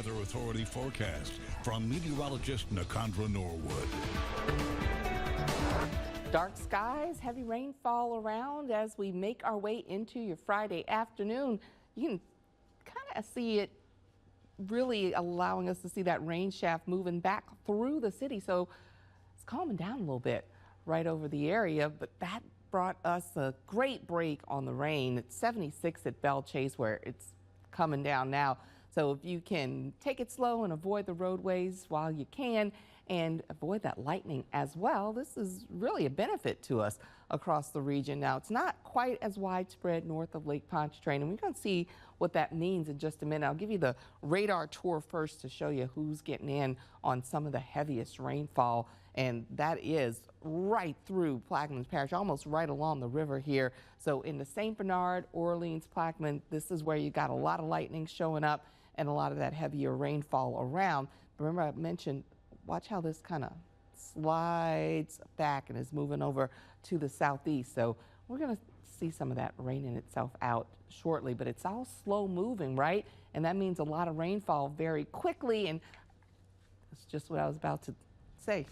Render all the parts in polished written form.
Weather Authority forecast from meteorologist Nakandra Norwood. Dark skies, heavy rainfall around as we make our way into your Friday afternoon. You can kind of see it really allowing us to see that rain shaft moving back through the city. So it's calming down a little bit right over the area, but that brought us a great break on the rain. It's 76 at Belle Chase where it's coming down now. So if you can take it slow and avoid the roadways while you can and avoid that lightning as well, this is really a benefit to us across the region. Now, it's not quite as widespread north of Lake Pontchartrain, and we're going to see what that means in just a minute. I'll give you the radar tour first to show you who's getting in on some of the heaviest rainfall, and that is right through Plaquemines Parish, almost right along the river here. So in the St. Bernard, Orleans, Plaquemines, this is where you got a lot of lightning showing up and a lot of that heavier rainfall around. Remember I mentioned, watch how this kind of slides back and is moving over to the southeast. So we're going to see some of that raining itself out shortly, but it's all slow moving, right? And that means a lot of rainfall very quickly. And that's just what I was about to say.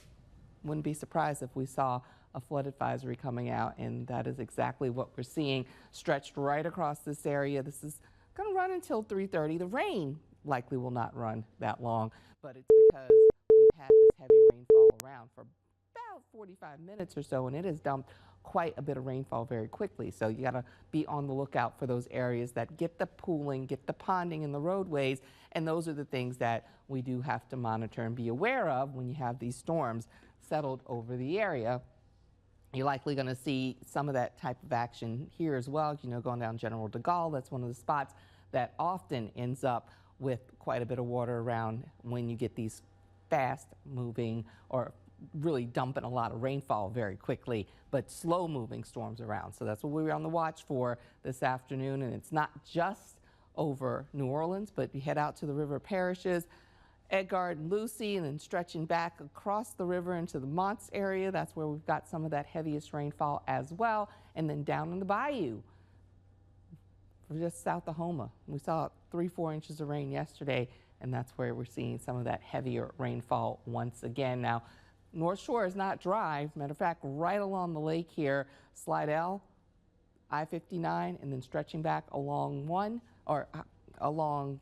Wouldn't be surprised if we saw a flood advisory coming out, and that is exactly what we're seeing stretched right across this area. This is going to run until 3:30. The rain likely will not run that long, but it's because we've had this heavy rainfall around for about 45 minutes or so, and it has dumped quite a bit of rainfall very quickly. So you got to be on the lookout for those areas that get the pooling, get the ponding in the roadways, and those are the things that we do have to monitor and be aware of when you have these storms settled over the area. You're likely going to see some of that type of action here as well. You know, going down General de Gaulle, that's one of the spots that often ends up with quite a bit of water around when you get these fast moving or really dumping a lot of rainfall very quickly, but slow moving storms around. So that's what we were on the watch for this afternoon. And it's not just over New Orleans, but you head out to the river parishes, Edgard and Lucy, and then stretching back across the river into the Monts area. That's where we've got some of that heaviest rainfall as well. And then down in the bayou, just south of Houma, we saw 3-4 inches of rain yesterday, and that's where we're seeing some of that heavier rainfall once again. Now, North Shore is not dry. Matter of fact, right along the lake here, Slidell, I-59, and then stretching back along along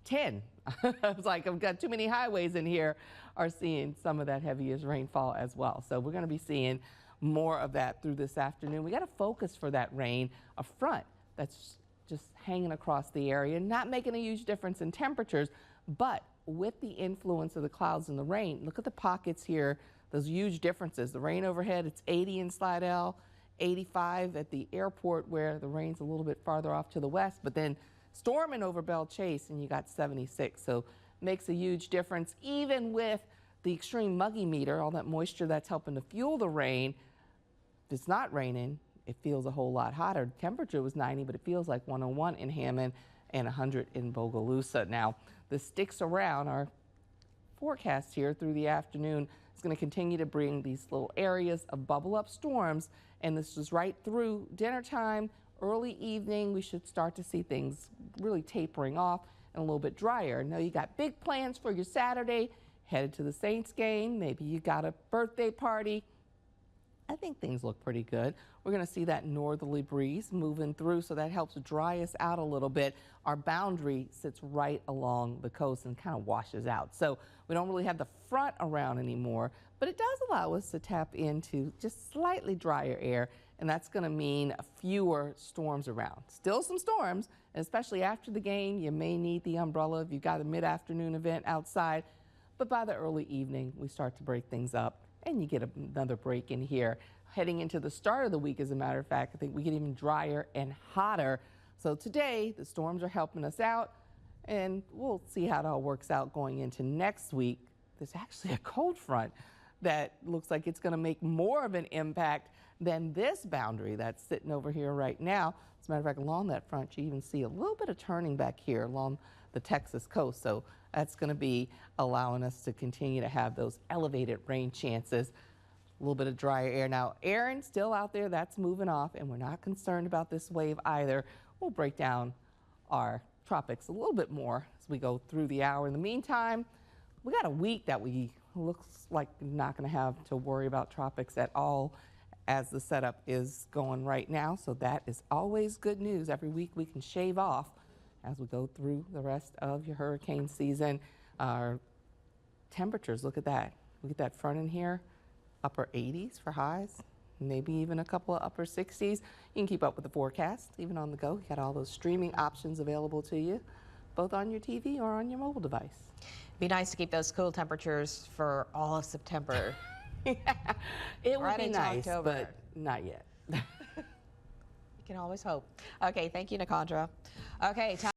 10. I was like, I've got too many highways in here, are seeing some of that heaviest rainfall as well. So we're going to be seeing more of that through this afternoon. We got to focus for that rain, a front that's just hanging across the area, not making a huge difference in temperatures, but with the influence of the clouds and the rain, look at the pockets here, those huge differences. The rain overhead, it's 80 in Slidell, 85 at the airport where the rain's a little bit farther off to the west, but then storming over Belle Chase and you got 76. So makes a huge difference. Even with the extreme muggy meter, all that moisture that's helping to fuel the rain, if it's not raining, it feels a whole lot hotter. Temperature was 90, but it feels like 101 in Hammond and 100 in Bogalusa. Now, this sticks around. Our forecast here through the afternoon is going to continue to bring these little areas of bubble up storms, and this is right through dinner time. Early evening, we should start to see things really tapering off and a little bit drier. Now, you got big plans for your Saturday, headed to the Saints game. Maybe you got a birthday party. I think things look pretty good. We're going to see that northerly breeze moving through, so that helps dry us out a little bit. Our boundary sits right along the coast and kind of washes out. So we don't really have the front around anymore, but it does allow us to tap into just slightly drier air, and that's going to mean fewer storms around. Still some storms, and especially after the game, you may need the umbrella if you've got a mid-afternoon event outside, but by the early evening, we start to break things up, and you get another break in here. Heading into the start of the week, as a matter of fact, I think we get even drier and hotter. So today, the storms are helping us out, and we'll see how it all works out going into next week. There's actually a cold front that looks like it's going to make more of an impact than this boundary that's sitting over here right now. As a matter of fact, along that front, you even see a little bit of turning back here along the Texas coast. So that's going to be allowing us to continue to have those elevated rain chances. A little bit of drier air. Now, Aaron still out there, that's moving off, and we're not concerned about this wave either. We'll break down our tropics a little bit more as we go through the hour. In the meantime, we got a week that we looks like not going to have to worry about tropics at all as the setup is going right now. So that is always good news. Every week we can shave off as we go through the rest of your hurricane season. Our temperatures, look at that. Look at that front in here, upper 80s for highs, maybe even a couple of upper 60s. You can keep up with the forecast, even on the go. You got all those streaming options available to you, both on your TV or on your mobile device. Be nice to keep those cool temperatures for all of September. It would Right be into nice, October. but not yet. You can always hope. Okay, thank you, Nakandra. Okay, time